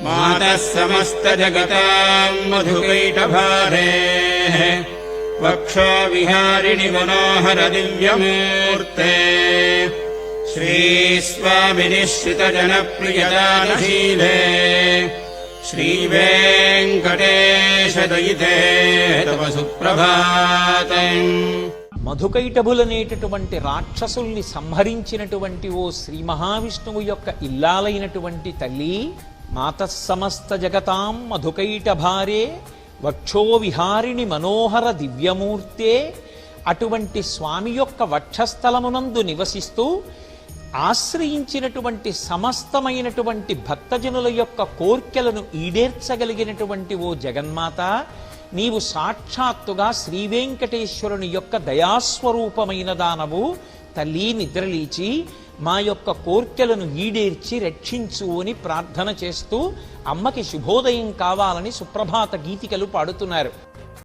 मातः समस्तजगताम् मधुकैटभारेः वक्षोविहारिणि मनोहर दिव्यमूर्ते श्रीस्वामिनिश्रितजनप्रियदानशीले श्रीवेङ्कटेशदयिते तव सुप्रभातम्। మధుకైటభులనేటటువంటి రాక్షసుల్ని సంహరించినటువంటి ఓ శ్రీ మహావిష్ణువు యొక్క ఇల్లాలైనటువంటి తల్లి, మాతః సమస్త జగతాం మధుకైటభారే వక్షో విహారిణి మనోహర దివ్యమూర్తే, అటువంటి స్వామి యొక్క వక్షస్థలమునందు నివసిస్తూ ఆశ్రయించినటువంటి సమస్తమైనటువంటి భక్తజనుల యొక్క కోర్కెలను ఈడేర్చగలిగినటువంటి ఓ జగన్మాత, నీవు సాక్షాత్తుగా శ్రీవేంకటేశ్వరుని యొక్క దయాస్వరూపమైన దానవు. తల్లి నిద్రలేచి మా యొక్క కోర్కెలను ఈడేర్చి రక్షించు అని ప్రార్థన చేస్తూ అమ్మకి శుభోదయం కావాలని సుప్రభాత గీతికలు పాడుతున్నారు.